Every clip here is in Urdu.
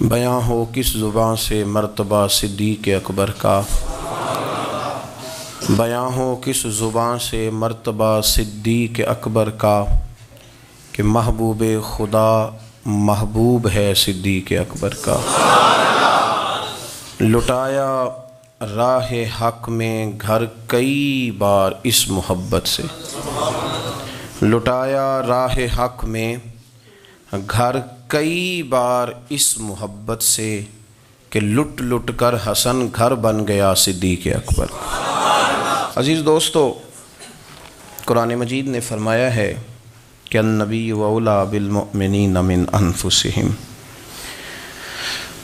بیاں ہو کس زباں سے مرتبہ صدیق اکبر کا، بیاں ہو کس زباں سے مرتبہ صدیق اکبر کا، کہ محبوب خدا محبوب ہے صدیق اکبر کا۔ لٹایا راہ حق میں گھر کئی بار اس محبت سے، لٹایا راہ حق میں گھر کئی بار اس محبت سے، کہ لٹ لٹ کر حسن گھر بن گیا صدیق اکبر۔ عزیز دوستو، قرآن مجید نے فرمایا ہے کہ النبی اولیٰ بالمؤمنین من انفسہم،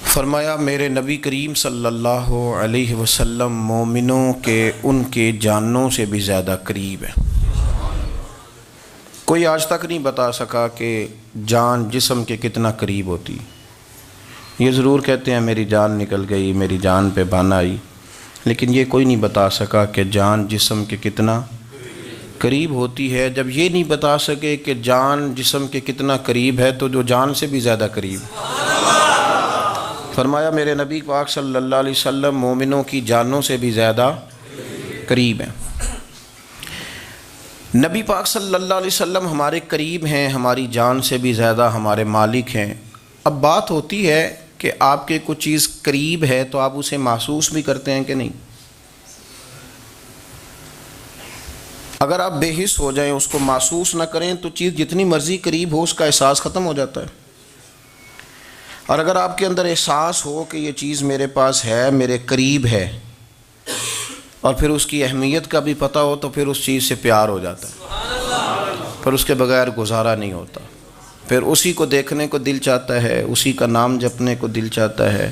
فرمایا میرے نبی کریم صلی اللہ علیہ وسلم مومنوں کے ان کے جانوں سے بھی زیادہ قریب ہے۔ کوئی آج تک نہیں بتا سکا کہ جان جسم کے کتنا قریب ہوتی۔ یہ ضرور کہتے ہیں میری جان نکل گئی، میری جان پہ بان آئی، لیکن یہ کوئی نہیں بتا سکا کہ جان جسم کے کتنا قریب ہوتی ہے۔ جب یہ نہیں بتا سکے کہ جان جسم کے کتنا قریب ہے، تو جو جان سے بھی زیادہ قریب، فرمایا میرے نبی پاک صلی اللہ علیہ وسلم مومنوں کی جانوں سے بھی زیادہ قریب ہیں۔ نبی پاک صلی اللہ علیہ وسلم ہمارے قریب ہیں، ہماری جان سے بھی زیادہ ہمارے مالک ہیں۔ اب بات ہوتی ہے کہ آپ کے کچھ چیز قریب ہے تو آپ اسے محسوس بھی کرتے ہیں کہ نہیں؟ اگر آپ بے حس ہو جائیں، اس کو محسوس نہ کریں، تو چیز جتنی مرضی قریب ہو اس کا احساس ختم ہو جاتا ہے۔ اور اگر آپ کے اندر احساس ہو کہ یہ چیز میرے پاس ہے، میرے قریب ہے، اور پھر اس کی اہمیت کا بھی پتہ ہو، تو پھر اس چیز سے پیار ہو جاتا ہے، پھر اس کے بغیر گزارا نہیں ہوتا، پھر اسی کو دیکھنے کو دل چاہتا ہے، اسی کا نام جپنے کو دل چاہتا ہے،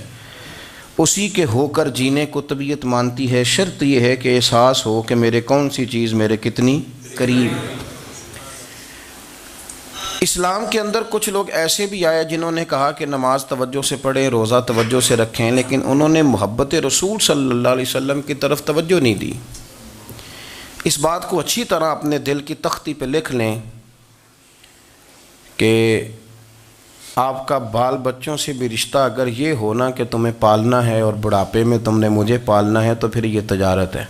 اسی کے ہو کر جینے کو طبیعت مانتی ہے۔ شرط یہ ہے کہ احساس ہو کہ میرے کون سی چیز میرے کتنی قریب۔ اسلام کے اندر کچھ لوگ ایسے بھی آئے جنہوں نے کہا کہ نماز توجہ سے پڑھیں، روزہ توجہ سے رکھیں، لیکن انہوں نے محبت رسول صلی اللہ علیہ وسلم کی طرف توجہ نہیں دی۔ اس بات کو اچھی طرح اپنے دل کی تختی پہ لکھ لیں کہ آپ کا بال بچوں سے بھی رشتہ اگر یہ ہونا کہ تمہیں پالنا ہے اور بڑھاپے میں تم نے مجھے پالنا ہے، تو پھر یہ تجارت ہے۔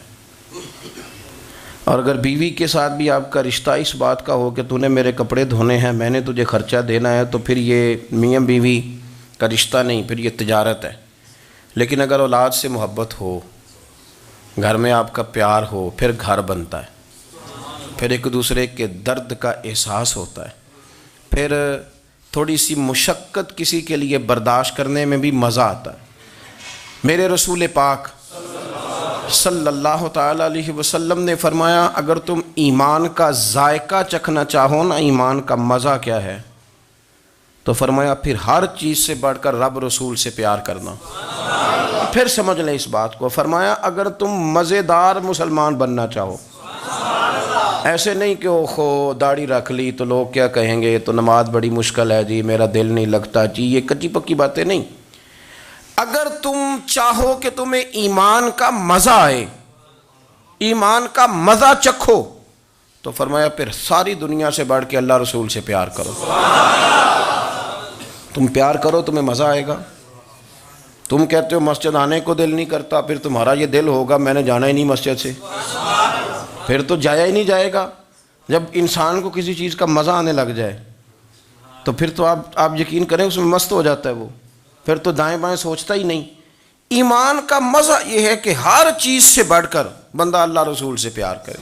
اور اگر بیوی کے ساتھ بھی آپ کا رشتہ اس بات کا ہو کہ تو نے میرے کپڑے دھونے ہیں، میں نے تجھے خرچہ دینا ہے، تو پھر یہ میاں بیوی کا رشتہ نہیں، پھر یہ تجارت ہے۔ لیکن اگر اولاد سے محبت ہو، گھر میں آپ کا پیار ہو، پھر گھر بنتا ہے، پھر ایک دوسرے کے درد کا احساس ہوتا ہے، پھر تھوڑی سی مشقت کسی کے لیے برداشت کرنے میں بھی مزہ آتا ہے۔ میرے رسول پاک صلی اللہ تعالیٰ علیہ وسلم نے فرمایا اگر تم ایمان کا ذائقہ چکھنا چاہو نا، ایمان کا مزہ کیا ہے، تو فرمایا پھر ہر چیز سے بڑھ کر رب رسول سے پیار کرنا۔ پھر سمجھ لیں اس بات کو، فرمایا اگر تم مزیدار مسلمان بننا چاہو، ایسے نہیں کہ اوہو داڑھی رکھ لی تو لوگ کیا کہیں گے، تو نماز بڑی مشکل ہے جی، میرا دل نہیں لگتا جی، یہ کچی پکی باتیں نہیں۔ اگر تم چاہو کہ تمہیں ایمان کا مزہ آئے، ایمان کا مزہ چکھو، تو فرمایا پھر ساری دنیا سے بڑھ کے اللہ رسول سے پیار کرو۔ تم پیار کرو، تمہیں مزہ آئے گا۔ تم کہتے ہو مسجد آنے کو دل نہیں کرتا، پھر تمہارا یہ دل ہوگا میں نے جانا ہی نہیں مسجد سے، پھر تو جایا ہی نہیں جائے گا۔ جب انسان کو کسی چیز کا مزہ آنے لگ جائے تو پھر تو آپ یقین کریں اس میں مست ہو جاتا ہے وہ، پھر تو دائیں بائیں سوچتا ہی نہیں۔ ایمان کا مزہ یہ ہے کہ ہر چیز سے بڑھ کر بندہ اللہ رسول سے پیار کرے،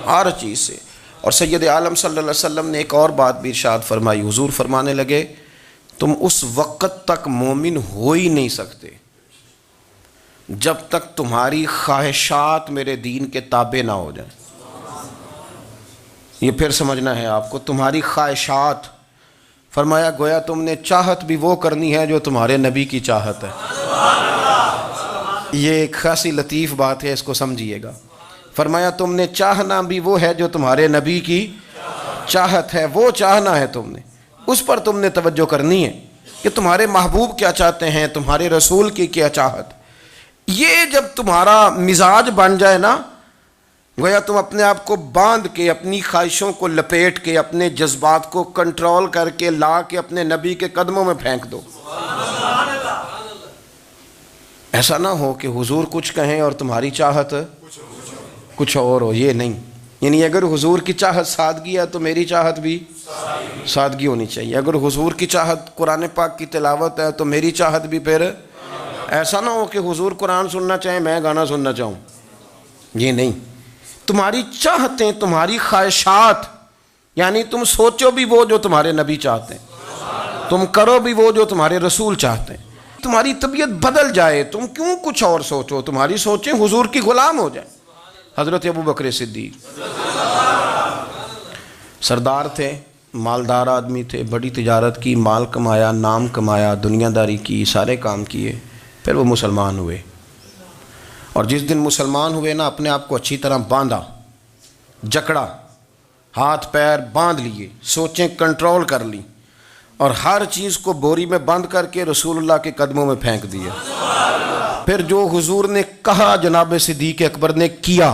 ہر چیز سے۔ اور سید عالم صلی اللہ علیہ وسلم نے ایک اور بات بھی ارشاد فرمائی، حضور فرمانے لگے تم اس وقت تک مومن ہو ہی نہیں سکتے جب تک تمہاری خواہشات میرے دین کے تابع نہ ہو جائیں۔ یہ پھر سمجھنا ہے آپ کو، تمہاری خواہشات، فرمایا گویا تم نے چاہت بھی وہ کرنی ہے جو تمہارے نبی کی چاہت ہے۔ یہ ایک خاصی لطیف بات ہے، اس کو سمجھیے گا۔ فرمایا تم نے چاہنا بھی وہ ہے جو تمہارے نبی کی چاہت ہے، وہ چاہنا ہے تم نے، اس پر تم نے توجہ کرنی ہے کہ تمہارے محبوب کیا چاہتے ہیں، تمہارے رسول کی کیا چاہت۔ یہ جب تمہارا مزاج بن جائے نا، گویا تم اپنے آپ کو باندھ کے، اپنی خواہشوں کو لپیٹ کے، اپنے جذبات کو کنٹرول کر کے لا کے اپنے نبی کے قدموں میں پھینک دو۔ ایسا نہ ہو کہ حضور کچھ کہیں اور تمہاری چاہت کچھ اور ہو، یہ نہیں. یعنی اگر حضور کی چاہت سادگی ہے تو میری چاہت بھی سادگی ہونی چاہیے. اگر حضور کی چاہت قرآن پاک کی تلاوت ہے تو میری چاہت بھی پھر ایسا نہ ہو کہ حضور قرآن سننا چاہیں میں گانا سننا چاہوں، یہ نہیں. تمہاری چاہتیں، تمہاری خواہشات، یعنی تم سوچو بھی وہ جو تمہارے نبی چاہتے ہیں، تم کرو بھی وہ جو تمہارے رسول چاہتے ہیں. تمہاری طبیعت بدل جائے، تم کیوں کچھ اور سوچو، تمہاری سوچیں حضور کی غلام ہو جائے. حضرت ابو بکر صدیق سردار تھے، مالدار آدمی تھے، بڑی تجارت کی، مال کمایا، نام کمایا، دنیا داری کی، سارے کام کیے. پھر وہ مسلمان ہوئے، اور جس دن مسلمان ہوئے نا اپنے آپ کو اچھی طرح باندھا، جکڑا، ہاتھ پیر باندھ لیے، سوچیں کنٹرول کر لی، اور ہر چیز کو بوری میں بند کر کے رسول اللہ کے قدموں میں پھینک دیا. پھر جو حضور نے کہا جناب صدیق اکبر نے کیا.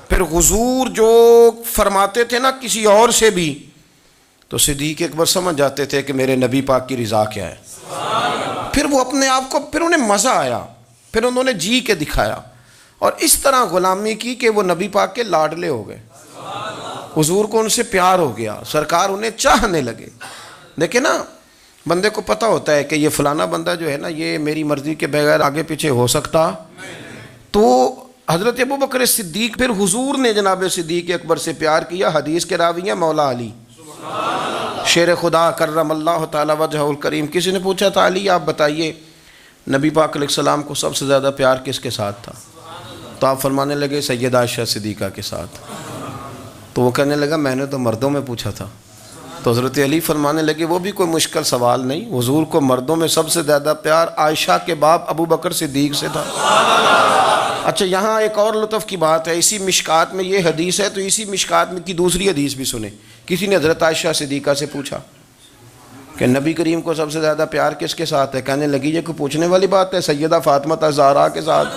پھر حضور جو فرماتے تھے نا کسی اور سے بھی تو صدیق اکبر سمجھ جاتے تھے کہ میرے نبی پاک کی رضا کیا ہے. پھر وہ اپنے آپ کو، پھر انہیں مزہ آیا، پھر انہوں نے جی کے دکھایا، اور اس طرح غلامی کی کہ وہ نبی پاک کے لاڈلے ہو گئے. حضور کو ان سے پیار ہو گیا، سرکار انہیں چاہنے لگے. دیکھیں نا، بندے کو پتہ ہوتا ہے کہ یہ فلانا بندہ جو ہے نا یہ میری مرضی کے بغیر آگے پیچھے ہو سکتا. تو حضرت ابو بکر صدیق، پھر حضور نے جناب صدیق اکبر سے پیار کیا. حدیث کے راوی ہیں مولا علی شیر خدا کرم اللہ تعالی وجہہ الکریم. کسی نے پوچھا تھا علی آپ بتائیے نبی پاک علیہ السلام کو سب سے زیادہ پیار کس کے ساتھ تھا؟ تو آپ فرمانے لگے سیدہ عائشہ صدیقہ کے ساتھ. تو وہ کہنے لگا میں نے تو مردوں میں پوچھا تھا. تو حضرت علی فرمانے لگے وہ بھی کوئی مشکل سوال نہیں، حضور کو مردوں میں سب سے زیادہ پیار عائشہ کے باپ ابو بکر صدیق سے تھا. اچھا یہاں ایک اور لطف کی بات ہے، اسی مشکات میں یہ حدیث ہے تو اسی مشکات میں کی دوسری حدیث بھی سنیں. کسی نے حضرت عائشہ صدیقہ سے پوچھا کہ نبی کریم کو سب سے زیادہ پیار کس کے ساتھ ہے؟ کہنے لگی یہ کوئی پوچھنے والی بات ہے، سیدہ فاطمہ زہرا کے ساتھ.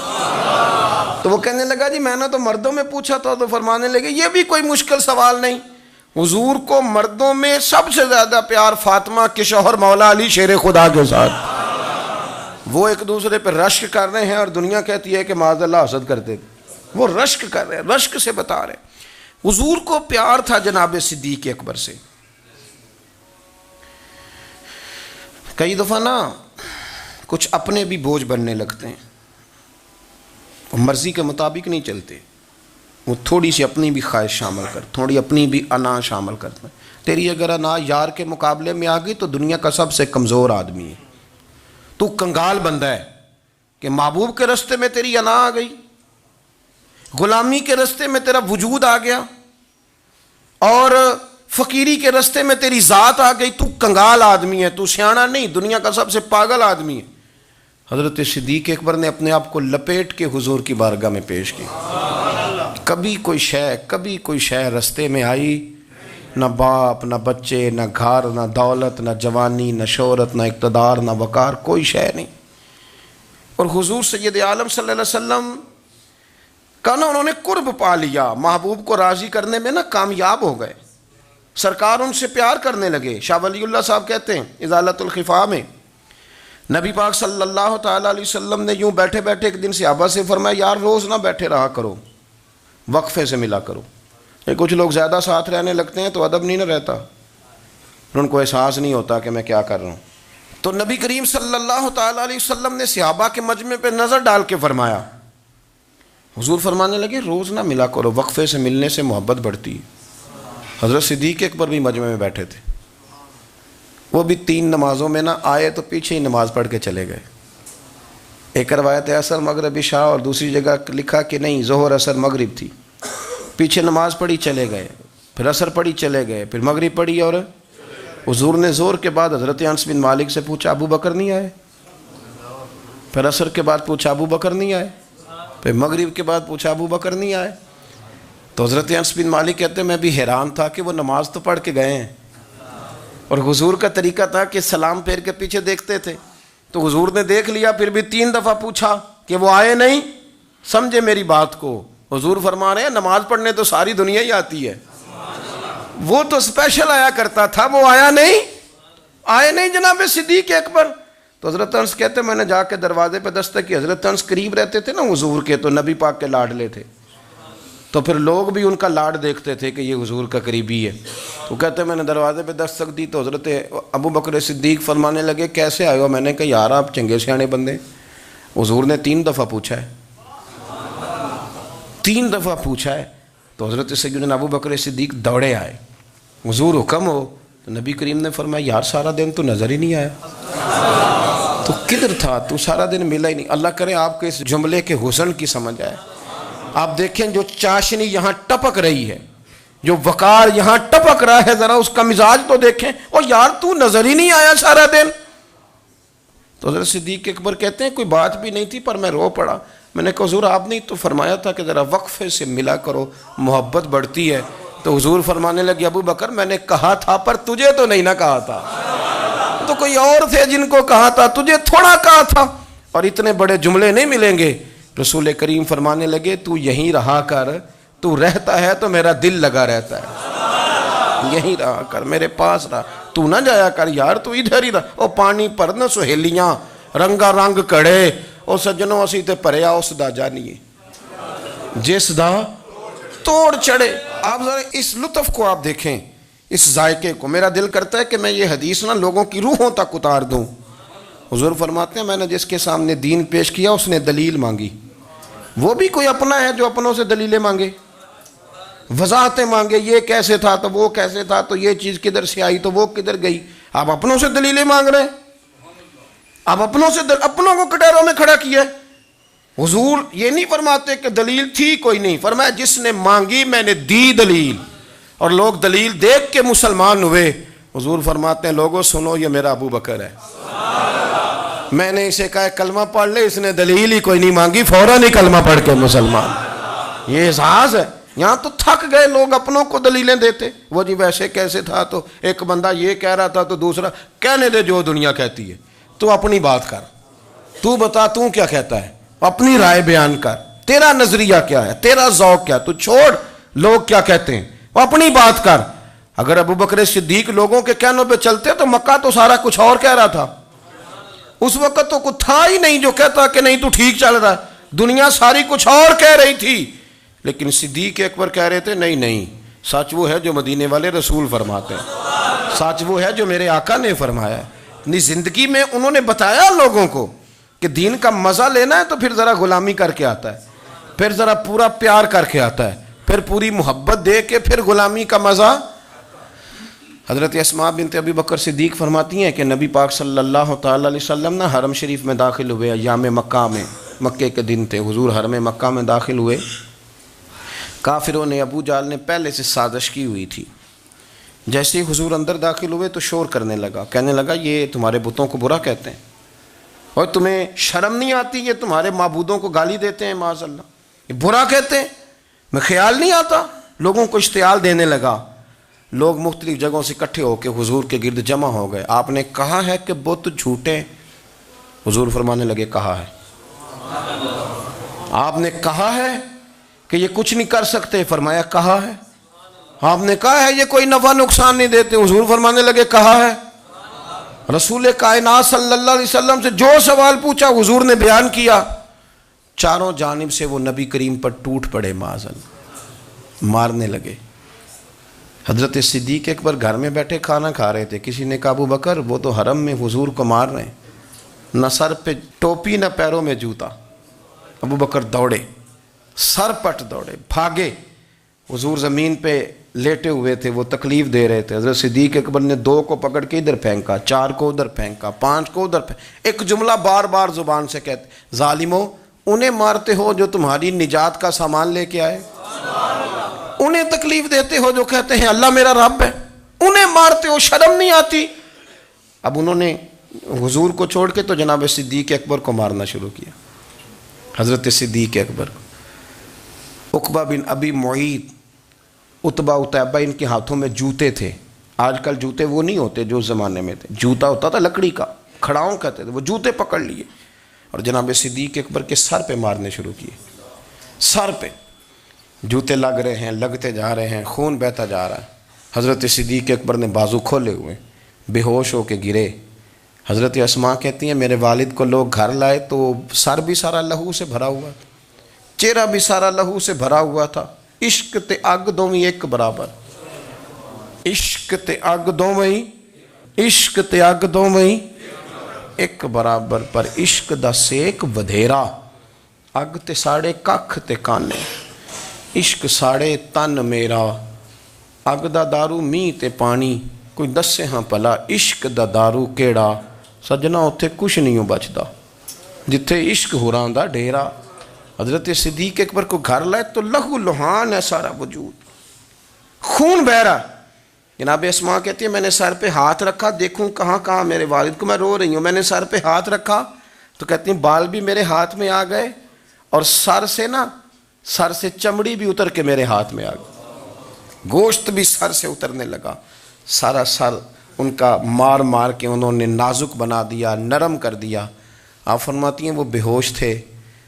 تو وہ کہنے لگا جی میں نے تو مردوں میں پوچھا تھا. تو فرمانے لگے یہ بھی کوئی مشکل سوال نہیں، حضور کو مردوں میں سب سے زیادہ پیار فاطمہ کے شوہر مولا علی شیر خدا کے ساتھ. وہ ایک دوسرے پہ رشک کر رہے ہیں اور دنیا کہتی ہے کہ معاذ اللہ حسد کرتے تھے. وہ رشک کر رہے ہیں، رشک سے بتا رہے ہیں. حضور کو پیار تھا جناب صدیق اکبر سے. کئی دفعہ نا کچھ اپنے بھی بوجھ بننے لگتے ہیں، وہ مرضی کے مطابق نہیں چلتے. وہ تھوڑی سی اپنی بھی خواہش شامل کر، تھوڑی اپنی بھی انا شامل کرتا ہے. تیری اگر انا یار کے مقابلے میں آ گئی تو دنیا کا سب سے کمزور آدمی ہے. تو کنگال بندہ ہے کہ محبوب کے رستے میں تیری انا آ گئی، غلامی کے رستے میں تیرا وجود آ گیا، اور فقیری کے رستے میں تیری ذات آ گئی. تو کنگال آدمی ہے، تو سیاڑا نہیں، دنیا کا سب سے پاگل آدمی ہے. حضرت صدیق اکبر نے اپنے آپ کو لپیٹ کے حضور کی بارگاہ میں پیش کی. کبھی کوئی شے رستے میں آئی، نہ باپ، نہ بچے، نہ گھر، نہ دولت، نہ جوانی، نہ شہرت، نہ اقتدار، نہ وقار، کوئی شے نہیں. اور حضور سید عالم صلی اللہ علیہ وسلم کا نا انہوں نے قرب پا لیا، محبوب کو راضی کرنے میں نا کامیاب ہو گئے. سرکار ان سے پیار کرنے لگے. شاہ ولی اللہ صاحب کہتے ہیں ازالت الخفا میں، نبی پاک صلی اللہ تعالیٰ علیہ وسلم نے یوں بیٹھے بیٹھے ایک دن صحابہ سے فرمایا یار روز نہ بیٹھے رہا کرو، وقفے سے ملا کرو. کچھ لوگ زیادہ ساتھ رہنے لگتے ہیں تو ادب نہیں نہ رہتا، ان کو احساس نہیں ہوتا کہ میں کیا کر رہا ہوں. تو نبی کریم صلی اللہ تعالیٰ علیہ وسلم نے صحابہ کے مجمع پہ نظر ڈال کے فرمایا. حضور فرمانے لگے روز نہ ملا کرو، وقفے سے ملنے سے محبت بڑھتی ہے. حضرت صدیق اکبر بھی مجمع میں بیٹھے تھے، وہ بھی 3 نمازوں میں نہ آئے تو پیچھے ہی نماز پڑھ کے چلے گئے. ایک روایت ہے عصر مغرب عشاء، اور دوسری جگہ لکھا کہ نہیں ظہر عصر مغرب تھی. پیچھے نماز پڑھی چلے گئے، پھر عصر پڑھی چلے گئے، پھر مغرب پڑھی. اور حضور نے زور کے بعد حضرت انس بن مالک سے پوچھا ابو بکر نہیں آئے؟ پھر عصر کے بعد پوچھا ابو بکر نہیں آئے؟ پھر مغرب کے بعد پوچھا ابو بکر نہیں آئے؟ تو حضرت انس بن مالک کہتے ہیں میں بھی حیران تھا کہ وہ نماز تو پڑھ کے گئے ہیں، اور حضور کا طریقہ تھا کہ سلام پھیر کے پیچھے دیکھتے تھے. تو حضور نے دیکھ لیا، پھر بھی 3 دفعہ پوچھا کہ وہ آئے نہیں. سمجھے میری بات کو؟ حضور فرما رہے ہیں نماز پڑھنے تو ساری دنیا ہی آتی ہے، وہ تو اسپیشل آیا کرتا تھا، وہ آیا نہیں. آئے نہیں جناب صدیق اکبر. تو حضرت انس کہتے ہیں میں نے جا کے دروازے پہ دستک کی. حضرت انس قریب رہتے تھے نا حضور کے, تو نبی پاک کے لاڈلے تھے, تو پھر لوگ بھی ان کا لاڈ دیکھتے تھے کہ یہ حضور کا قریبی ہے. تو کہتے ہیں میں نے دروازے پہ دستک دی تو حضرت ابو بکر صدیق فرمانے لگے کیسے آئے ہو؟ میں نے کہا یار آپ چنگے سیانے بندے. حضور نے 3 دفعہ پوچھا ہے, 3 دفعہ پوچھا ہے. تو حضرت سیدنا ابو بکر صدیق دوڑے آئے, حضور حکم ہو. تو نبی کریم نے فرمایا یار سارا دن تو نظر ہی نہیں آیا, تو کدھر تھا تو؟ سارا دن ملا ہی نہیں. اللہ کرے آپ کے اس جملے کے حسن کی سمجھ آئے. آپ دیکھیں جو چاشنی یہاں ٹپک رہی ہے, جو وقار یہاں ٹپک رہا ہے, ذرا اس کا مزاج تو دیکھیں. اور یار تو نظر ہی نہیں آیا سارا دن. تو حضرت صدیق اکبر کہتے ہیں کوئی بات بھی نہیں تھی پر میں رو پڑا. میں نے کہا حضور آپ نے تو فرمایا تھا کہ ذرا وقفے سے ملا کرو, محبت بڑھتی ہے. تو حضور فرمانے لگے ابو بکر میں نے کہا تھا پر تجھے تو نہیں نہ کہا تھا, تو کوئی اور تھے جن کو کہا تھا, تجھے تھوڑا کہا تھا. اور اتنے بڑے جملے نہیں ملیں گے. رسول کریم فرمانے لگے تو یہیں رہا کر, تو رہتا ہے تو میرا دل لگا رہتا ہے, یہیں رہا کر میرے پاس رہا, تو نہ جایا کر یار, تو ادھر ہی رہا. او پانی پر نہ سہیلیاں رنگا رنگ کڑے, او سجنوں اسی تے پریا اس دا جانیے جس دا توڑ چڑھے. آپ ذرا اس لطف کو آپ دیکھیں, اس ذائقے کو. میرا دل کرتا ہے کہ میں یہ حدیث نا لوگوں کی روحوں تک اتار دوں. حضور فرماتے ہیں میں نے جس کے سامنے دین پیش کیا اس نے دلیل مانگی. وہ بھی کوئی اپنا ہے جو اپنوں سے دلیلیں مانگے, وضاحتیں مانگے, یہ کیسے تھا تو وہ کیسے تھا, تو یہ چیز کدھر سے آئی تو وہ کدھر گئی. آپ اپنوں سے دلیلیں مانگ رہے ہیں, آپ اپنوں سے اپنوں کو کٹہروں میں کھڑا کیا ہے. حضور یہ نہیں فرماتے کہ دلیل تھی کوئی نہیں, فرمایا جس نے مانگی میں نے دی دلیل, اور لوگ دلیل دیکھ کے مسلمان ہوئے. حضور فرماتے ہیں لوگوں سنو یہ میرا ابو بکر ہے, میں نے اسے کہا کلمہ پڑھ لے, اس نے دلیل ہی کوئی نہیں مانگی, فوراً ہی کلمہ پڑھ کے مسلمان. یہ احساس ہے. یہاں تو تھک گئے لوگ اپنوں کو دلیلیں دیتے, وہ جی ویسے کیسے تھا, تو ایک بندہ یہ کہہ رہا تھا تو دوسرا کہنے دے جو دنیا کہتی ہے, تو اپنی بات کر, تو بتا تو کیا کہتا ہے, اپنی رائے بیان کر, تیرا نظریہ کیا ہے, تیرا ذوق کیا, تو چھوڑ لوگ کیا کہتے ہیں, اپنی بات کر. اگر ابو بکر صدیق لوگوں کے کہنوں پہ چلتے تو مکہ تو سارا کچھ اور کہہ رہا تھا. اس وقت تو کچھ تھا ہی نہیں جو کہتا کہ نہیں تو ٹھیک چل رہا ہے, دنیا ساری کچھ اور کہہ رہی تھی. لیکن صدیق اکبر کہہ رہے تھے نہیں نہیں, سچ وہ ہے جو مدینے والے رسول فرماتے ہیں, سچ وہ ہے جو میرے آقا نے فرمایا ہے. اپنی زندگی میں انہوں نے بتایا لوگوں کو کہ دین کا مزہ لینا ہے تو پھر ذرا غلامی کر کے آتا ہے, پھر ذرا پورا پیار کر کے آتا ہے, پھر پوری محبت دے کے پھر غلامی کا مزہ. حضرت اسماء بنت ابی بکر صدیق فرماتی ہیں کہ نبی پاک صلی اللہ تعالی علیہ وسلم نا حرم شریف میں داخل ہوئے ایام مکہ میں, مکے کے دن تھے, حضور حرم مکہ میں داخل ہوئے. کافروں نے, ابو جہل نے پہلے سے سازش کی ہوئی تھی. جیسے ہی حضور اندر داخل ہوئے تو شور کرنے لگا, کہنے لگا یہ تمہارے بتوں کو برا کہتے ہیں, اور تمہیں شرم نہیں آتی, یہ تمہارے معبودوں کو گالی دیتے ہیں, معاذ اللہ یہ برا کہتے ہیں, میں خیال نہیں آتا. لوگوں کو اشتعال دینے لگا. لوگ مختلف جگہوں سے اکٹھے ہو کے حضور کے گرد جمع ہو گئے. آپ نے کہا ہے کہ بت جھوٹے, حضور فرمانے لگے کہا ہے. آپ نے کہا ہے کہ یہ کچھ نہیں کر سکتے, فرمایا کہا ہے. آپ نے کہا ہے یہ کوئی نفع نقصان نہیں دیتے, حضور فرمانے لگے کہا ہے. رسول کائنات صلی اللہ علیہ وسلم سے جو سوال پوچھا حضور نے بیان کیا. چاروں جانب سے وہ نبی کریم پر ٹوٹ پڑے, معاذ اللہ مارنے لگے. حضرت صدیق اکبر گھر میں بیٹھے کھانا کھا رہے تھے. کسی نے کہا ابو بکر وہ تو حرم میں حضور کو مار رہے ہیں, نہ سر پہ ٹوپی نہ پیروں میں جوتا. ابو بکر دوڑے, سر پٹ دوڑے, بھاگے. حضور زمین پہ لیٹے ہوئے تھے, وہ تکلیف دے رہے تھے. حضرت صدیق اکبر نے 2 کو پکڑ کے ادھر پھینکا, 4 کو ادھر پھینکا, 5 کو ادھر پھینکا. ایک جملہ بار بار زبان سے کہتے, ظالموں انہیں مارتے ہو جو تمہاری نجات کا سامان لے کے آئے, انہیں تکلیف دیتے ہو جو کہتے ہیں اللہ میرا رب ہے, انہیں مارتے ہو, شرم نہیں آتی. اب انہوں نے حضور کو چھوڑ کے تو جناب صدیق اکبر کو مارنا شروع کیا. حضرت صدیق اکبر, عقبہ بن ابی معیط, عتبہ اتیبہ, ان کے ہاتھوں میں جوتے تھے. آج کل جوتے وہ نہیں ہوتے جو اس زمانے میں تھے, جوتا ہوتا تھا لکڑی کا, کھڑاؤں کہتے تھے. وہ جوتے پکڑ لیے اور جناب صدیق اکبر کے سر پہ مارنے شروع کیے. سر پہ جوتے لگ رہے ہیں, لگتے جا رہے ہیں, خون بہتا جا رہا ہے. حضرت صدیق اکبر نے بازو کھولے ہوئے, بے ہوش ہو کے گرے. حضرت اسماء کہتی ہیں میرے والد کو لوگ گھر لائے تو سر بھی سارا لہو سے بھرا ہوا تھا، چہرہ بھی سارا لہو سے بھرا ہوا تھا. عشق تے اگ دوویں ایک برابر، عشق تے اگ دوویں، عشق تے اگ دوویں ایک برابر، پر عشق دا سیک ودھیرا. اگ تے ساڑے ککھ تے کانے، عشق ساڑے تن میرا. اگ دا دارو می تے پانی، کوئی دسے ہاں پلا عشق دا دارو کیڑا. سجنا اتھے کچھ نہیں بچدا جتھے عشق ہوراں دا ڈیرا. حضرت صدیق اکبر کو گھر لائے تو لہو لہان ہے سارا وجود، خون بہہ رہا. جناب اسماء کہتی ہے میں نے سر پہ ہاتھ رکھا، دیکھوں کہاں کہاں میرے والد کو، میں رو رہی ہوں. میں نے سر پہ ہاتھ رکھا تو کہتی ہیں بال بھی میرے ہاتھ میں آ گئے، اور سر سے چمڑی بھی اتر کے میرے ہاتھ میں آ گئی، گوشت بھی سر سے اترنے لگا. سارا سر ان کا مار مار کے انہوں نے نازک بنا دیا، نرم کر دیا. آپ فرماتی ہیں وہ بے ہوش تھے،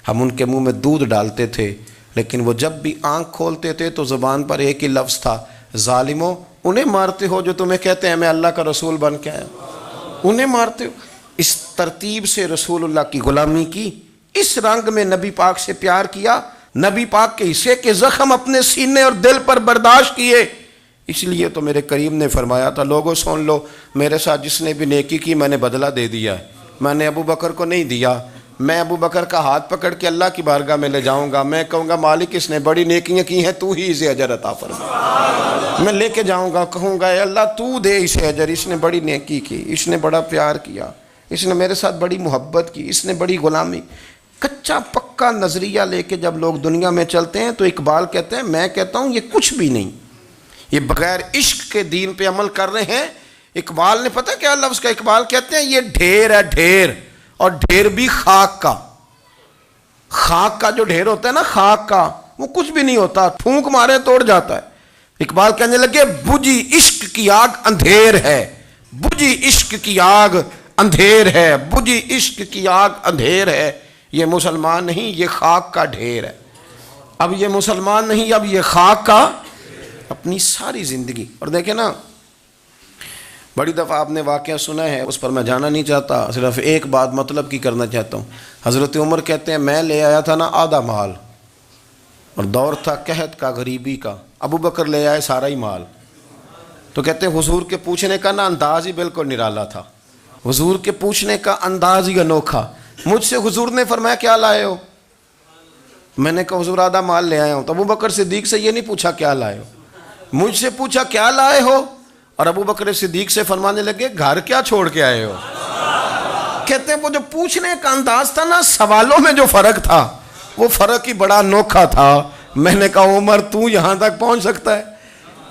ہم ان کے منہ میں دودھ ڈالتے تھے، لیکن وہ جب بھی آنکھ کھولتے تھے تو زبان پر ایک ہی لفظ تھا، ظالموں انہیں مارتے ہو جو تمہیں کہتے ہیں میں اللہ کا رسول بن کے آیا، انہیں مارتے ہو. اس ترتیب سے رسول اللہ کی غلامی کی، اس رنگ میں نبی پاک سے پیار کیا، نبی پاک کے حصے کے زخم اپنے سینے اور دل پر برداشت کیے. اس لیے تو میرے کریم نے فرمایا تھا لوگوں سن لو، میرے ساتھ جس نے بھی نیکی کی میں نے بدلہ دے دیا ہے. میں نے ابو بکر کو نہیں دیا، میں ابو بکر کا ہاتھ پکڑ کے اللہ کی بارگاہ میں لے جاؤں گا، میں کہوں گا مالک اس نے بڑی نیکیاں کی ہیں، تو ہی اسے اجر عطا فرما. میں لے کے جاؤں گا، کہوں گا اے اللہ تو دے اسے اجر، اس نے بڑی نیکی کی، اس نے بڑا پیار کیا، اس نے میرے ساتھ بڑی محبت کی، اس نے بڑی غلامی. کچا پکا نظریہ لے کے جب لوگ دنیا میں چلتے ہیں تو اقبال کہتے ہیں میں کہتا ہوں یہ کچھ بھی نہیں، یہ بغیر عشق کے دین پہ عمل کر رہے ہیں. اقبال نے پتہ کیا لفظ کا، اقبال کہتے ہیں یہ ڈھیر ہے ڈھیر، اور ڈھیر بھی خاک کا. خاک کا جو ڈھیر ہوتا ہے نا، خاک کا وہ کچھ بھی نہیں ہوتا، پھونک مارے توڑ جاتا ہے. اقبال کہنے لگے بجھی عشق کی آگ اندھیر ہے، بجھی عشق کی آگ اندھیر ہے، بجھی عشق کی آگ اندھیر ہے. یہ مسلمان نہیں، یہ خاک کا ڈھیر ہے. اب یہ مسلمان نہیں، اب یہ خاک کا. اپنی ساری زندگی. اور دیکھیں نا بڑی دفعہ آپ نے واقعہ سنا ہے، اس پر میں جانا نہیں چاہتا، صرف ایک بات مطلب کی کرنا چاہتا ہوں. حضرت عمر کہتے ہیں میں لے آیا تھا نا آدھا مال، اور دور تھا قحط کا، غریبی کا. ابو بکر لے آئے سارا ہی مال. تو کہتے ہیں حضور کے پوچھنے کا نا انداز ہی بالکل نرالا تھا، حضور کے پوچھنے کا انداز ہی انوکھا. مجھ سے حضور نے فرمایا کیا لائے ہو؟ میں نے کہا حضور آدھا مال لے آیا ہوں. تو ابو بکر صدیق سے یہ نہیں پوچھا کیا لائے ہو، مجھ سے پوچھا کیا لائے ہو. اور ابو بکر صدیق سے فرمانے لگے گھر کیا چھوڑ کے آئے ہو. کہتے ہیں وہ جو پوچھنے کا انداز تھا نا، سوالوں میں جو فرق تھا وہ فرق ہی بڑا انوکھا تھا. میں نے کہا عمر تو یہاں تک پہنچ سکتا ہے؟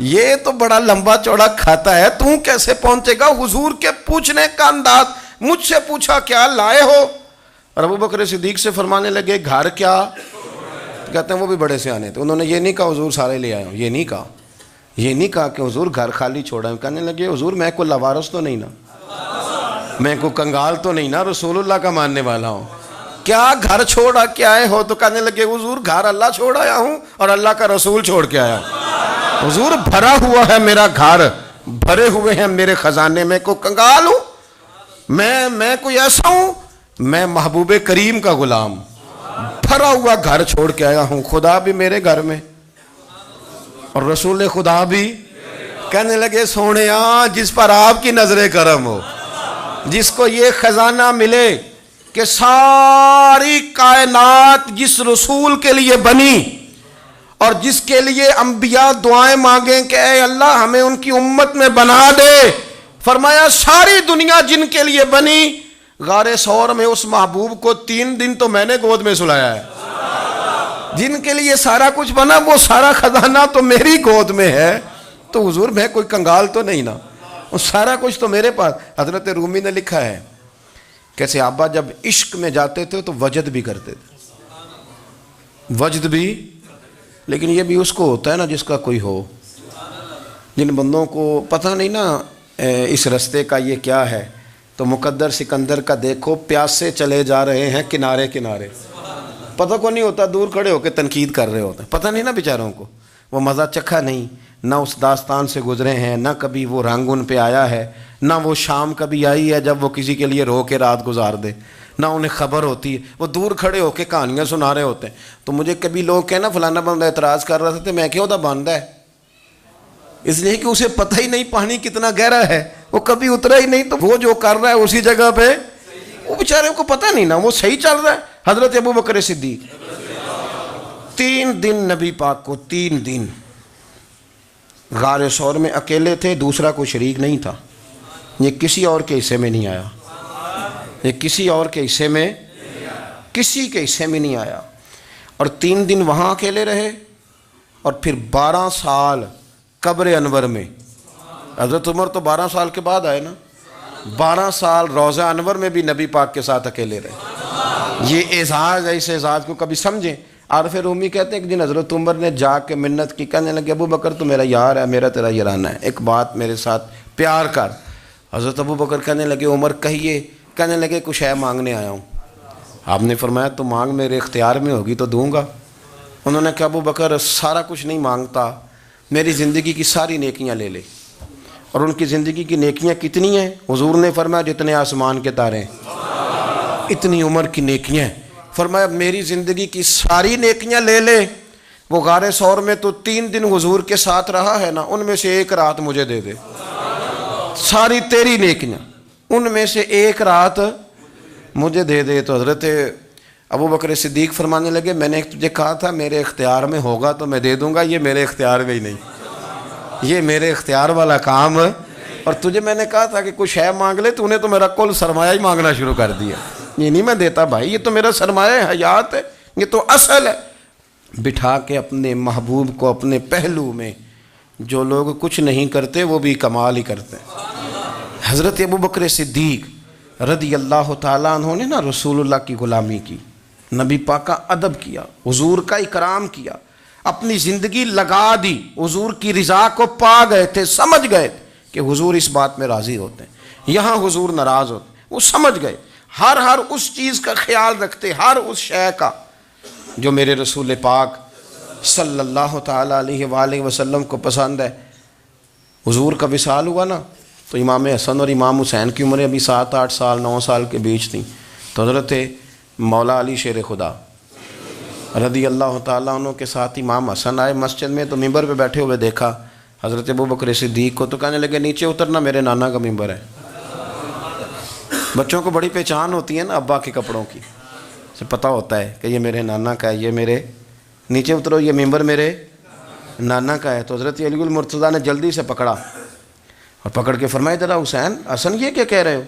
یہ تو بڑا لمبا چوڑا کھاتا ہے، تو کیسے پہنچے گا؟ حضور کے پوچھنے کا انداز، مجھ سے پوچھا کیا لائے ہو. اور ابو بکر صدیق سے فرمانے لگے گھر کیا. کہتے ہیں وہ بھی بڑے سیانے تھے، انہوں نے یہ نہیں کہا حضور سارے لے آئے ہوں، یہ نہیں کہا، یہ نہیں کہا کہ حضور گھر خالی چھوڑا ہے. کہنے لگے حضور میں کوئی لوارث تو نہیں نا، میں کوئی کنگال تو نہیں نا، رسول اللہ کا ماننے والا ہوں، کیا گھر چھوڑا کے آئے ہو؟ تو کہنے لگے حضور گھر اللہ چھوڑ آیا ہوں اور اللہ کا رسول چھوڑ کے آیا ہوں. حضور بھرا ہوا ہے میرا گھر، بھرے ہوئے ہیں میرے خزانے، میں کوئی کنگال ہوں؟ میں کوئی ایسا ہوں؟ میں محبوب کریم کا غلام، بھرا ہوا گھر چھوڑ کے آیا ہوں، خدا بھی میرے گھر میں اور رسول خدا بھی. کہنے لگے سونیا جس پر آپ کی نظر کرم ہو، جس کو یہ خزانہ ملے کہ ساری کائنات جس رسول کے لیے بنی اور جس کے لیے انبیاء دعائیں مانگیں کہ اے اللہ ہمیں ان کی امت میں بنا دے، فرمایا ساری دنیا جن کے لیے بنی، غار ثور میں اس محبوب کو 3 دن تو میں نے گود میں سلایا ہے. جن کے لیے سارا کچھ بنا وہ سارا خزانہ تو میری گود میں ہے. تو حضور میں کوئی کنگال تو نہیں نا، وہ سارا کچھ تو میرے پاس. حضرت رومی نے لکھا ہے کہ صحابہ جب عشق میں جاتے تھے تو وجد بھی کرتے تھے، وجد بھی. لیکن یہ بھی اس کو ہوتا ہے نا جس کا کوئی ہو. جن بندوں کو پتہ نہیں نا اس رستے کا یہ کیا ہے، تو مقدر سکندر کا دیکھو پیاسے چلے جا رہے ہیں کنارے کنارے، پتہ کو نہیں ہوتا، دور کھڑے ہو کے تنقید کر رہے ہوتے ہیں، پتہ نہیں نا بیچاروں کو، وہ مزہ چکھا نہیں، نہ اس داستان سے گزرے ہیں، نہ کبھی وہ رنگ ان پہ آیا ہے، نہ وہ شام کبھی آئی ہے جب وہ کسی کے لیے رو کے رات گزار دے، نہ انہیں خبر ہوتی ہے، وہ دور کھڑے ہو کے کہانیاں سنا رہے ہوتے ہیں۔ تو مجھے کبھی لوگ کہنا فلانا بندہ اعتراض کر رہا تھا، تو میں کہوں تھا باندھا ہے، اس لیے کہ اسے پتہ ہی نہیں پانی کتنا گہرا ہے، وہ کبھی اترا ہی نہیں، تو وہ جو کر رہا ہے اسی جگہ پہ وہ بیچارے کو پتہ نہیں نا، وہ صحیح چل رہا ہے۔ حضرت ابو بکر صدیق 3 دن نبی پاک کو 3 دن غار ثور میں اکیلے تھے، دوسرا کوئی شریک نہیں تھا، یہ کسی اور کے حصے میں نہیں آیا، یہ کسی اور کے حصے میں کسی کے حصے میں نہیں آیا، اور 3 دن وہاں اکیلے رہے، اور پھر 12 سال قبر انور میں۔ حضرت عمر تو 12 سال کے بعد آئے نا، 12 سال روضہ انور میں بھی نبی پاک کے ساتھ اکیلے رہے۔ یہ اعزاز ہے، اس اعزاز کو کبھی سمجھیں۔ عارف رومی کہتے ہیں کہ جن حضرت عمر نے جا کے منت کی، کہنے لگے ابو بکر تو میرا یار ہے، میرا تیرا یارانہ ہے، ایک بات میرے ساتھ پیار کر۔ حضرت ابو بکر کہنے لگے عمر کہیے، کہنے لگے کچھ ہے مانگنے آیا ہوں۔ آپ نے فرمایا تو مانگ، میرے اختیار میں ہوگی تو دوں گا۔ انہوں نے کہا ابو بکر سارا کچھ نہیں مانگتا، میری زندگی کی ساری نیکیاں لے لے۔ اور ان کی زندگی کی نیکیاں کتنی ہیں؟ حضور نے فرمایا جتنے آسمان کے تارے ہیں، اتنی عمر کی نیکیاں ہیں۔ فرمایا میری زندگی کی ساری نیکیاں لے لے، وہ غار ثور میں تو 3 دن حضور کے ساتھ رہا ہے نا، ان میں سے 1 رات مجھے دے دے، ساری تیری نیکیاں ان میں سے 1 رات مجھے دے دے۔ تو حضرت ابو بکر صدیق فرمانے لگے میں نے تجھے کہا تھا میرے اختیار میں ہوگا تو میں دے دوں گا، یہ میرے اختیار میں ہی نہیں، یہ میرے اختیار والا کام، اور تجھے میں نے کہا تھا کہ کچھ ہے مانگ لے، تو نے تو میرا کل سرمایہ ہی مانگنا شروع کر دیا۔ یہ نہیں میں دیتا بھائی، یہ تو میرا سرمایہ حیات ہے، یہ تو اصل ہے۔ بٹھا کے اپنے محبوب کو اپنے پہلو میں، جو لوگ کچھ نہیں کرتے وہ بھی کمال ہی کرتے ہیں۔ حضرت ابو بکر صدیق رضی اللہ تعالیٰ عنہ نے نا رسول اللہ کی غلامی کی، نبی پاک کا ادب کیا، حضور کا اکرام کیا، اپنی زندگی لگا دی، حضور کی رضا کو پا گئے تھے، سمجھ گئے کہ حضور اس بات میں راضی ہوتے ہیں، یہاں حضور ناراض ہوتے ہیں، وہ سمجھ گئے، ہر اس چیز کا خیال رکھتے، ہر اس شے کا جو میرے رسول پاک صلی اللہ تعالیٰ علیہ وآلہ وسلم کو پسند ہے۔ حضور کا وصال ہوا نا، تو امام حسن اور امام حسین کی عمریں ابھی 7 8 سال 9 سال کے بیچ تھیں، تو حضرت مولا علی شیر خدا رضی اللہ تعالیٰ عنہ کے ساتھ امام حسن آئے مسجد میں، تو ممبر پہ بیٹھے ہوئے دیکھا حضرت ابو بکر صدیق کو، تو کہنے لگے نیچے اترنا، میرے نانا کا ممبر ہے۔ بچوں کو بڑی پہچان ہوتی ہے نا ابا کے کپڑوں کی، سے پتہ ہوتا ہے کہ یہ میرے نانا کا ہے، یہ میرے، نیچے اترو یہ ممبر میرے نانا کا ہے۔ تو حضرت علی المرتضیٰ نے جلدی سے پکڑا اور پکڑ کے فرمایا ذرا حسن یہ کیا کہہ رہے ہو؟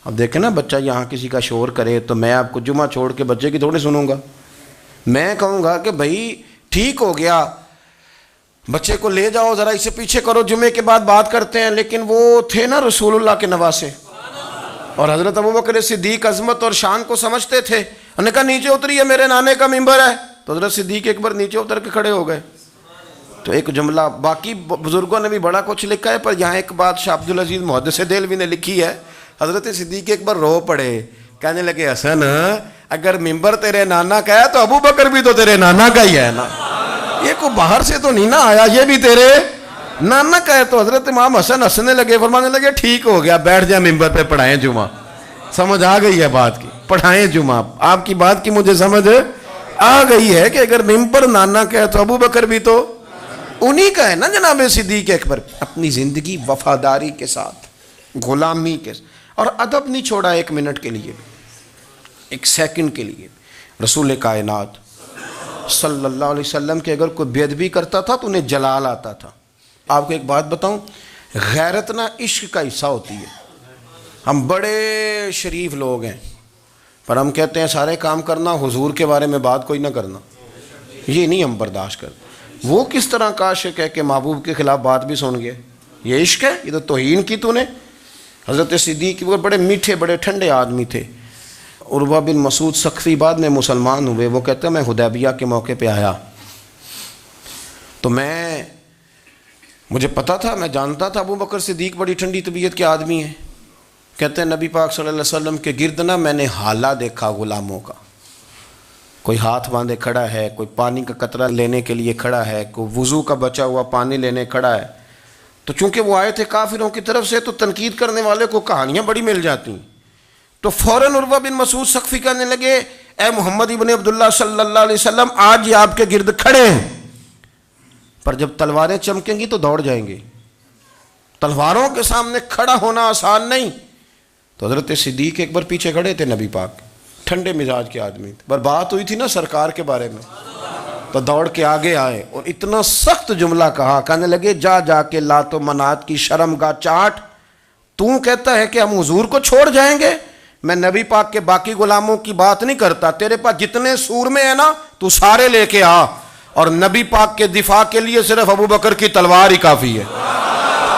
اب دیکھیں نا بچہ یہاں کسی کا شور کرے تو میں آپ کو جمعہ چھوڑ کے بچے کی تھوڑی سنوں گا، میں کہوں گا کہ بھائی ٹھیک ہو گیا، بچے کو لے جاؤ ذرا اسے پیچھے کرو، جمعے کے بعد بات کرتے ہیں۔ لیکن وہ تھے نا رسول اللہ کے نواسے، اور حضرت ابو بکر صدیق عظمت اور شان کو سمجھتے تھے، انہوں نے کہا نیچے اتریے میرے نانے کا ممبر ہے۔ تو حضرت صدیق ایک بار نیچے اتر کے کھڑے ہو گئے۔ تو ایک جملہ، باقی بزرگوں نے بھی بڑا کچھ لکھا ہے، پر یہاں ایک بات شاہ عبد العزیز محدث دہلوی نے لکھی ہے، حضرت صدیق ایک بار رو پڑے، کہنے لگے حسن اگر ممبر تیرے نانا کا ہے تو ابو بکر بھی تو تیرے نانا کا ہی ہے نا، یہ کوئی باہر سے تو نہیں نا آیا، یہ بھی تیرے نانا کا ہے۔ تو حضرت امام حسن ہنسنے لگے، فرمانے لگے ٹھیک ہو گیا، بیٹھ جائیں ممبر پہ، پڑھائیں جمعہ۔ سمجھ آ گئی ہے بات کی، پڑھائیں جمعہ، آپ کی بات کی مجھے سمجھ آ گئی ہے کہ اگر ممبر نانا کا ہے تو ابو بکر بھی تو انہی کا ہے نا جناب صدیق اکبر۔ اپنی زندگی وفاداری کے ساتھ، غلامی کے ساتھ، اور ادب نہیں چھوڑا ایک منٹ کے لیے، ایک سیکنڈ کے لیے۔ رسول کائنات صلی اللہ علیہ وسلم کے اگر کوئی بے ادبی کرتا تھا تو انہیں جلال آتا تھا۔ آپ کو ایک بات بتاؤں، غیرت نہ عشق کا حصہ ہوتی ہے۔ ہم بڑے شریف لوگ ہیں، پر ہم کہتے ہیں سارے کام کرنا، حضور کے بارے میں بات کوئی نہ کرنا، یہ نہیں ہم برداشت کرتے۔ وہ کس طرح کا عاشق ہے کہ محبوب کے خلاف بات بھی سن گئے؟ یہ عشق ہے؟ یہ تو توہین کی تو نے۔ حضرت صدیق وہ بڑے میٹھے بڑے ٹھنڈے آدمی تھے۔ عروہ بن مسعود ثقفی بعد میں مسلمان ہوئے، وہ کہتے ہیں میں حدیبیہ کے موقع پہ آیا تو مجھے پتا تھا، میں جانتا تھا ابو بکر صدیق بڑی ٹھنڈی طبیعت کے آدمی ہیں۔ کہتے ہیں نبی پاک صلی اللہ علیہ وسلم کے گرد نا میں نے حالہ دیکھا غلاموں کا، کوئی ہاتھ باندھے کھڑا ہے، کوئی پانی کا قطرہ لینے کے لیے کھڑا ہے، کوئی وضو کا بچا ہوا پانی لینے کھڑا ہے۔ تو چونکہ وہ آئے تھے کافروں کی طرف سے تو تنقید کرنے والے کو کہانیاں بڑی مل جاتی ہیں. تو فوراً عروہ بن مسعود ثقفی کہنے لگے اے محمد ابن عبداللہ صلی اللہ علیہ وسلم آج یہ آپ کے گرد کھڑے ہیں، پر جب تلواریں چمکیں گی تو دوڑ جائیں گے. تلواروں کے سامنے کھڑا ہونا آسان نہیں. تو حضرت صدیق ایک بار پیچھے کھڑے تھے، نبی پاک ٹھنڈے مزاج کے آدمی تھے، پر بات ہوئی تھی نا سرکار کے بارے میں، تو دوڑ کے آگے آئے اور اتنا سخت جملہ کہا، کہنے لگے جا جا کے لات و منات کی شرم گاہ چاٹ، تو کہتا ہے کہ ہم حضور کو چھوڑ جائیں گے؟ میں نبی پاک کے باقی غلاموں کی بات نہیں کرتا، تیرے پاس جتنے سور میں ہیں نا تو سارے لے کے آ، اور نبی پاک کے دفاع کے لیے صرف ابو بکر کی تلوار ہی کافی ہے.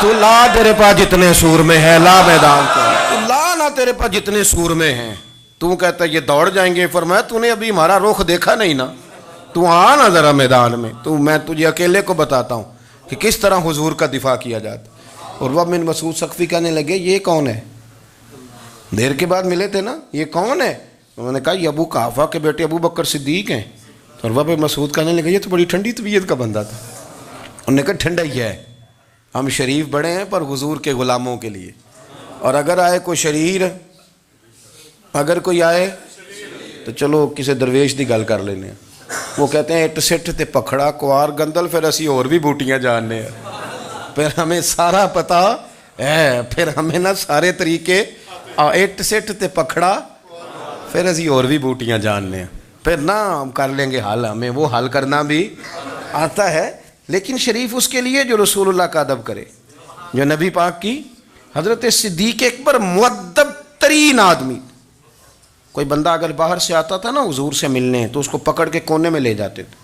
تو لا تیرے پاس جتنے سور میں ہے، لا میدان کو، تو لا نہ تیرے پاس جتنے سور میں ہیں. تو کہتا ہے یہ دوڑ جائیں گے. فرمایا تو نے ابھی ہمارا رخ دیکھا نہیں نا، تو آ نا ذرا میدان میں، تو میں تجھے اکیلے کو بتاتا ہوں کہ کس طرح حضور کا دفاع کیا جاتا. عروہ بن مسعود ثقفی کہنے لگے یہ کون ہے؟ دیر کے بعد ملے تھے نا، یہ کون ہے؟ انہوں نے کہا یہ ابو قحافہ کے بیٹے ابو بکر صدیق ہیں. تو عروہ بن مسعود کہنے لگے یہ تو بڑی ٹھنڈی طبیعت کا بندہ تھا. انہوں نے کہا ٹھنڈا ہی ہے، ہم شریف بڑے ہیں پر حضور کے غلاموں کے لیے، اور اگر آئے کوئی شریر، اگر کوئی آئے تو چلو کسی درویش دی گل کر لینے. وہ کہتے ہیں اٹ سٹ تے پکھڑا کوار گندل، پھر اسی اور بھی بوٹیاں جاننے ہیں، پھر ہمیں سارا پتا ہے، پھر ہمیں نا سارے طریقے، اٹ سٹ تے پکھڑا پھر اسی اور بھی بوٹیاں جاننے ہیں، پھر نہ ہم کر لیں گے حل، ہمیں وہ حل کرنا بھی آتا ہے. لیکن شریف اس کے لیے جو رسول اللہ کا ادب کرے، جو نبی پاک کی. حضرت صدیق اکبر مؤدب ترین آدمی. کوئی بندہ اگر باہر سے آتا تھا نا حضور سے ملنے تو اس کو پکڑ کے کونے میں لے جاتے تھے،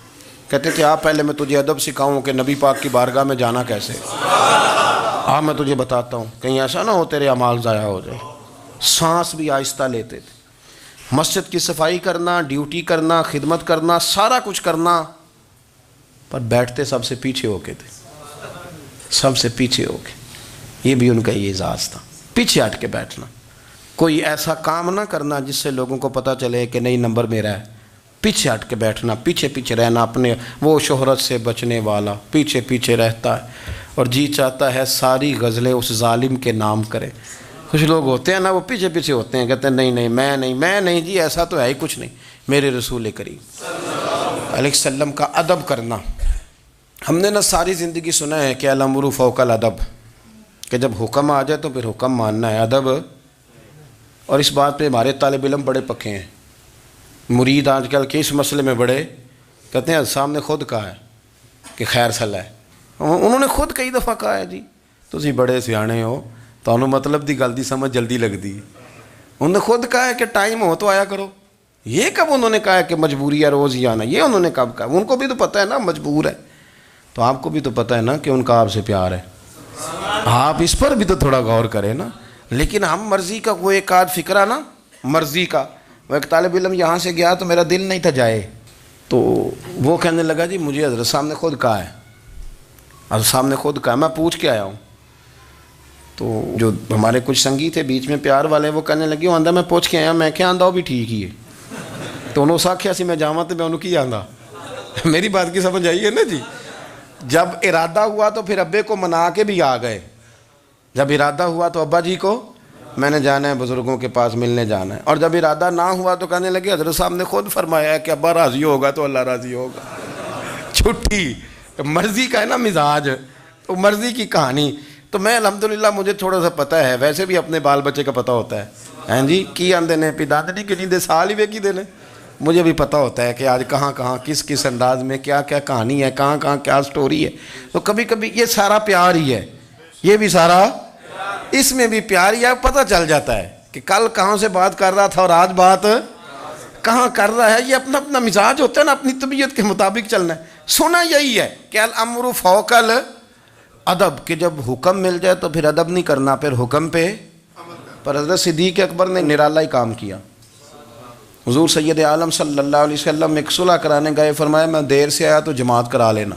کہتے تھے آپ پہلے میں تجھے ادب سکھاؤں کہ نبی پاک کی بارگاہ میں جانا کیسے، میں تجھے بتاتا ہوں، کہیں ایسا نہ ہو تیرے اعمال ضائع ہو جائے. سانس بھی آہستہ لیتے تھے. مسجد کی صفائی کرنا، ڈیوٹی کرنا، خدمت کرنا، سارا کچھ کرنا، پر بیٹھتے سب سے پیچھے ہو کے تھے، سب سے پیچھے ہو کے. یہ بھی ان کا یہ اعزاز تھا، پیچھے ہٹ کے بیٹھنا. کوئی ایسا کام نہ کرنا جس سے لوگوں کو پتہ چلے کہ نہیں نمبر میرا ہے. پیچھے ہٹ کے بیٹھنا، پیچھے پیچھے رہنا. اپنے وہ شہرت سے بچنے والا پیچھے پیچھے رہتا ہے اور جی چاہتا ہے ساری غزلیں اس ظالم کے نام کرے. کچھ لوگ ہوتے ہیں نا وہ پیچھے پیچھے ہوتے ہیں، کہتے ہیں نہیں نہیں میں نہیں جی، ایسا تو ہے ہی کچھ نہیں. میرے رسول کریم علیہ السلام کا ادب کرنا. ہم نے نا ساری زندگی سنا ہے کہ الامر فوق الادب، کہ جب حکم آ جائے تو پھر حکم ماننا ہے، ادب. اور اس بات پہ ہمارے طالب علم بڑے پکے ہیں. مرید آج کل کے اس مسئلے میں بڑے کہتے ہیں صاحب نے خود کہا ہے کہ خیر صلاح ہے. انہوں نے خود کئی دفعہ کہا ہے جی تسی بڑے سیانے ہو، تانوں مطلب دی گل دی سمجھ جلدی لگتی. انہوں نے خود کہا ہے کہ ٹائم ہو تو آیا کرو. یہ کب انہوں نے کہا ہے کہ مجبوری ہے روز ہی آنا؟ یہ انہوں نے کب کہا؟ ان کو بھی تو پتہ ہے نا مجبور ہے، تو آپ کو بھی تو پتہ ہے نا کہ ان کا آپ سے پیار ہے. آپ اس پر بھی تو تھوڑا غور کریں نا. لیکن ہم مرضی کا وہ ایک آدھ فکرہ نا، مرضی کا. وہ ایک طالب علم یہاں سے گیا تو میرا دل نہیں تھا جائے، تو وہ کہنے لگا جی مجھے حضرت صاحب نے خود کہا ہے، حضرت صاحب نے خود کہا، میں پوچھ کے آیا ہوں. تو جو ہمارے کچھ سنگی تھے بیچ میں پیار والے، وہ کہنے لگے وہ آندہ میں پوچھ کے آیا. میں کیا آندہ وہ بھی ٹھیک ہی ہے. تو انہوں نے آکھیا سی میں جاواں تو میں انہوں کی آندہ. میری بات کی سمجھ آئی ہے نا جی. جب ارادہ ہوا تو پھر ابے کو منا کے بھی آ گئے. جب ارادہ ہوا تو ابا جی کو میں نے جانا ہے بزرگوں کے پاس ملنے جانا ہے. اور جب ارادہ نہ ہوا تو کہنے لگے حضرت صاحب نے خود فرمایا ہے کہ ابا راضی ہوگا تو اللہ راضی ہوگا. چھٹی مرضی کا ہے نا مزاج، تو مرضی کی کہانی. تو میں الحمدللہ مجھے تھوڑا سا پتہ ہے، ویسے بھی اپنے بال بچے کا پتہ ہوتا ہے. ہیں جی کی آندے نے پیداندنی کی نہیں دے سال ہی ویکی دینے. مجھے بھی پتہ ہوتا ہے کہ آج کہاں کہاں کس کس انداز میں کیا کیا کہانی ہے، کہاں کہاں کیا سٹوری ہے. تو کبھی کبھی یہ سارا پیار ہی ہے، یہ بھی سارا اس میں بھی پیار ہی ہے. پتہ چل جاتا ہے کہ کل کہاں سے بات کر رہا تھا اور آج بات کہاں کر رہا ہے. یہ اپنا اپنا مزاج ہوتا ہے نا، اپنی طبیعت کے مطابق چلنا ہے. سنا یہی ہے کہ الامر فوق الادب، کہ جب حکم مل جائے تو پھر ادب نہیں کرنا، پھر حکم پہ. پر حضرت صدیق اکبر نے نرالا ہی کام کیا. حضور سید عالم صلی اللہ علیہ وسلم ایک صلح کرانے گئے، فرمایا میں دیر سے آیا تو جماعت کرا لینا.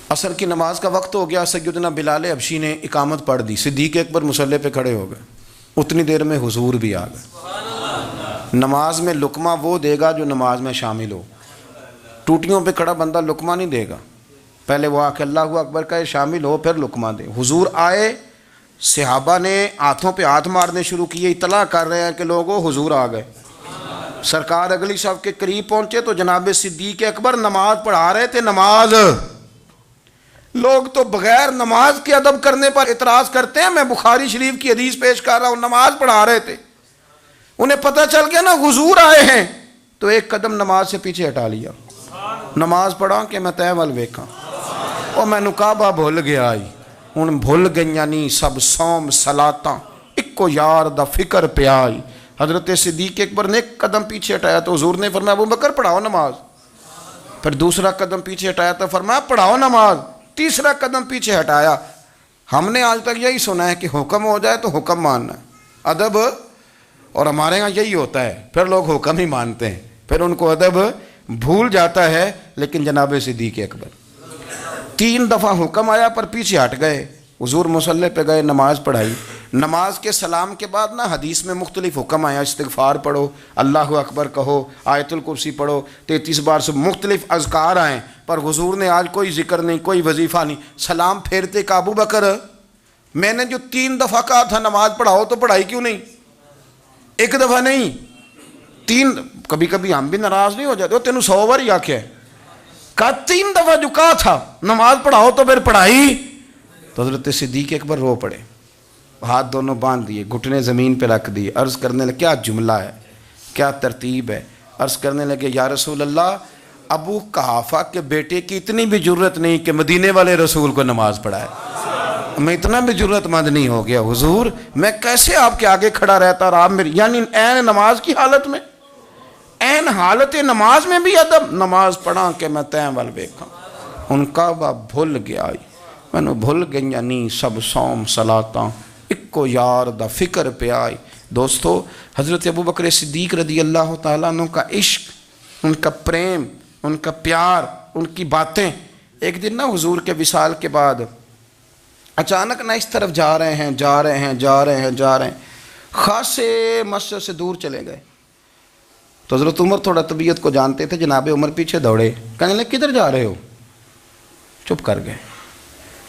عصر کی نماز کا وقت ہو گیا، سیدنا بلال حبشی نے اقامت پڑھ دی، صدیق اکبر مصلی پہ کھڑے ہو گئے. اتنی دیر میں حضور بھی آ گئے. نماز میں لقمہ وہ دے گا جو نماز میں شامل ہو. ٹوٹیوں پہ کھڑا بندہ لقمہ نہیں دے گا. پہلے وہ آ کے اللہ اکبر کہے شامل ہو، پھر لقمہ دے۔ حضور آئے، صحابہ نے ہاتھوں پہ ہاتھ مارنے شروع کیے، اطلاع کر رہے ہیں کہ لوگوں حضور آ گئے۔ سرکار اگلی صف کے قریب پہنچے تو جناب صدیق اکبر نماز پڑھا رہے تھے۔ نماز، لوگ تو بغیر نماز کے ادب کرنے پر اعتراض کرتے ہیں، میں بخاری شریف کی حدیث پیش کر رہا ہوں، نماز پڑھا رہے تھے، انہیں پتہ چل گیا نا حضور آئے ہیں، تو ایک قدم نماز سے پیچھے ہٹا لیا۔ نماز پڑھا کہ میں تے ول ویکھاں، او مینوں کعبہ بھول گیا آئی، ہن بھول گئیاں نہیں سب صوم صلاتاں، اکو یار دا فکر پہ آئی۔ حضرت صدیق اکبر نے ایک قدم پیچھے ہٹایا تو حضور نے فرمایا ابو بکر پڑھاؤ نماز۔ پھر دوسرا قدم پیچھے ہٹایا تو فرمایا پڑھاؤ نماز۔ تیسرا قدم پیچھے ہٹایا۔ ہم نے آج تک یہی سنا ہے کہ حکم ہو جائے تو حکم ماننا ہے، ادب، اور ہمارے ہاں یہی ہوتا ہے، پھر لوگ حکم ہی مانتے ہیں، پھر ان کو ادب بھول جاتا ہے۔ لیکن جناب صدیق اکبر 3 دفعہ حکم آیا پر پیچھے ہٹ گئے، حضور مصلی پہ گئے، نماز پڑھائی۔ نماز کے سلام کے بعد نا حدیث میں مختلف حکم آیا، استغفار پڑھو، اللہ اکبر کہو، آیت الکرسی پڑھو، 33 بار سے مختلف اذکار آئیں، پر حضور نے آج کوئی ذکر نہیں، کوئی وظیفہ نہیں۔ سلام پھیرتے کہ ابو بکر میں نے جو 3 دفعہ کہا تھا نماز پڑھاؤ تو پڑھائی کیوں نہیں؟ ایک دفعہ نہیں 3۔ کبھی کبھی ہم بھی ناراض نہیں ہو جاتے، وہ تینوں 100 بار ہی آکھیا ہے، کہا 3 دفعہ جو کہا تھا نماز پڑھاؤ تو پھر پڑھائی۔ تو حضرت صدیق اکبر رو پڑے، ہاتھ دونوں باندھ دیے، گھٹنے زمین پہ رکھ دیے، عرض کرنے لگے کیا جملہ ہے، کیا ترتیب ہے۔ عرض کرنے لگے یا رسول اللہ، ابو قحافہ کے بیٹے کی اتنی بھی جرت نہیں کہ مدینے والے رسول کو نماز پڑھائے، میں اتنا بھی جرت مند نہیں ہو گیا حضور، میں کیسے آپ کے آگے کھڑا رہتا اور آپ میری، یعنی عین نماز کی حالت میں، عین حالت نماز میں بھی ادب، نماز پڑھا کہ میں تیں ول ویکھاں، ان کا بھول گیا، میں نے بھول گئیاں نہیں سب صوم صلاتاں، اکو یار دا فکر پہ آئی۔ دوستو، حضرت ابو بکر صدیق رضی اللہ تعالیٰ عنہ کا عشق، ان کا پریم، ان کا پیار، ان کی باتیں، ایک دن نا حضور کے وصال کے بعد اچانک نہ اس طرف جا رہے ہیں، خاصے مسجد سے دور چلے گئے۔ تو حضرت عمر تھوڑا طبیعت کو جانتے تھے، جناب عمر پیچھے دوڑے، کہنے لگے کدھر جا رہے ہو؟ چپ کر گئے،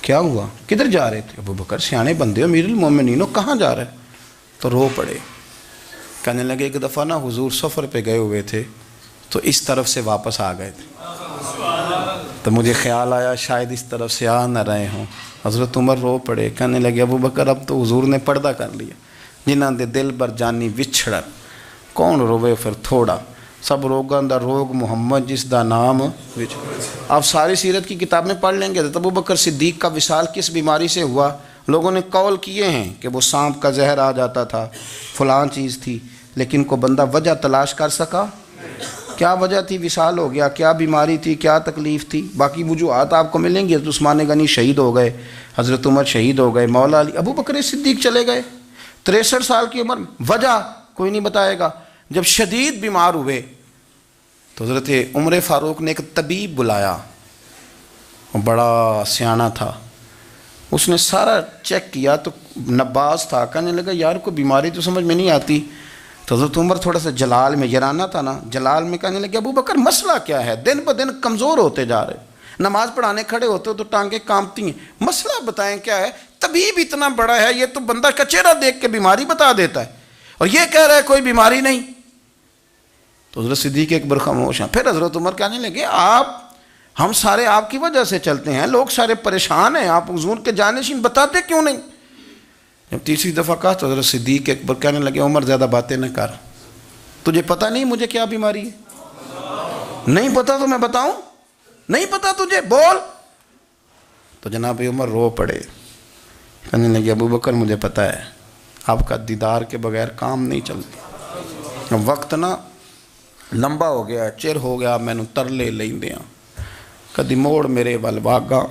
کیا ہوا، کدھر جا رہے تھے؟ ابو بکر سیانے بندے امیر المومنین، کہاں جا رہے؟ تو رو پڑے، کہنے لگے ایک دفعہ نا حضور سفر پہ گئے ہوئے تھے تو اس طرف سے واپس آ گئے تھے، تو مجھے خیال آیا شاید اس طرف سے آ نہ رہے ہوں۔ حضرت عمر رو پڑے، کہنے لگے ابو بکر اب تو حضور نے پردہ کر لیا، جنہاں دے دل بر جانی وچھڑن، کون روے پھر تھوڑا، سب روگاں دا روگ محمد جس دا نام وچھڑ۔ آپ ساری سیرت کی کتاب میں پڑھ لیں گے تو ابو بکر صدیق کا وصال کس بیماری سے ہوا، لوگوں نے قول کیے ہیں کہ وہ سانپ کا زہر آ جاتا تھا، فلاں چیز تھی، لیکن کو بندہ وجہ تلاش کر سکا، کیا وجہ تھی وصال ہو گیا، کیا بیماری تھی، کیا تکلیف تھی، باقی وجوہات آپ کو ملیں گی۔ حضرت عثمان غنی شہید ہو گئے، حضرت عمر شہید ہو گئے، مولا علی، ابو بکر صدیق چلے گئے 63 سال کی عمر، وجہ کوئی نہیں بتائے گا۔ جب شدید بیمار ہوئے تو حضرت عمر فاروق نے ایک طبیب بلایا، وہ بڑا سیانا تھا، اس نے سارا چیک کیا تو نباز تھا، کہنے لگا یار کوئی بیماری تو سمجھ میں نہیں آتی۔ تو حضرت عمر تھوڑا سا جلال میں، یرانہ تھا نا، جلال میں کہنے لگے ابو بکر مسئلہ کیا ہے، دن بہ دن کمزور ہوتے جا رہے، نماز پڑھانے کھڑے ہوتے ہو تو ٹانگیں کانپتی ہیں، مسئلہ بتائیں کیا ہے، طبیب اتنا بڑا ہے، یہ تو بندہ کا چہرہ دیکھ کے بیماری بتا دیتا ہے، اور یہ کہہ رہا ہے کوئی بیماری نہیں۔ تو حضرت صدیق اکبر خاموش ہیں۔ پھر حضرت عمر کہنے لگے ہم سارے آپ کی وجہ سے چلتے ہیں، لوگ سارے پریشان ہیں، آپ حضور کے جانشین بتاتے کیوں نہیں؟ جب تیسری دفعہ کہا تو حضرت صدیق اکبر کہنے لگے عمر زیادہ باتیں نہ کر، تجھے پتہ نہیں مجھے کیا بیماری ہے؟ نہیں پتہ تو میں بتاؤں؟ نہیں پتہ تجھے، بول۔ تو جناب عمر رو پڑے، کہنے لگے ابو بکر مجھے پتہ ہے، آپ کا دیدار کے بغیر کام نہیں چلتا، وقت نا لمبا ہو گیا، چر ہو گیا، مینوں ترلے لیندیاں، کدی موڑ میرے ول واگا،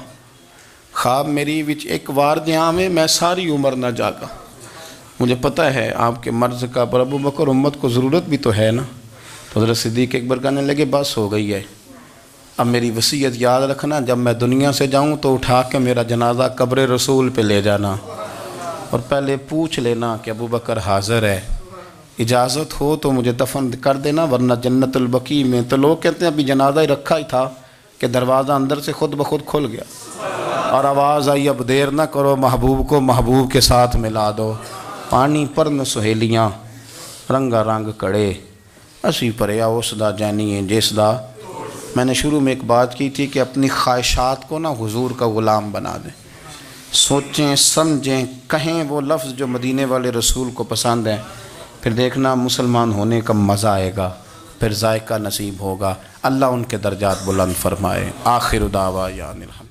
خواب میری وچ ایک وار جہاں میں ساری عمر نہ جاگا، مجھے پتہ ہے آپ کے مرض کا، پر ابو بکر امت کو ضرورت بھی تو ہے نا۔ تو حضرت صدیق اکبر کہنے لگے بس ہو گئی ہے، اب میری وصیت یاد رکھنا، جب میں دنیا سے جاؤں تو اٹھا کے میرا جنازہ قبر رسول پہ لے جانا، اور پہلے پوچھ لینا کہ ابو بکر حاضر ہے، اجازت ہو تو مجھے دفن کر دینا، ورنہ جنت البقیع میں۔ تو لوگ کہتے ہیں ابھی جنازہ ہی رکھا ہی تھا، کہ دروازہ اندر سے خود بخود کھل گیا اور آواز آئی اب دیر نہ کرو محبوب کو محبوب کے ساتھ ملا دو. پانی پرن سہیلیاں رنگا رنگ کڑے اسی پریا اس دا جانیے جس دا. میں نے شروع میں ایک بات کی تھی کہ اپنی خواہشات کو نا حضور کا غلام بنا دیں. سوچیں سمجھیں کہیں وہ لفظ جو مدینے والے رسول کو پسند ہیں. پھر دیکھنا مسلمان ہونے کا مزہ آئے گا, پھر ذائقہ نصیب ہوگا. اللہ ان کے درجات بلند فرمائے. آخر دعوانا الحمد.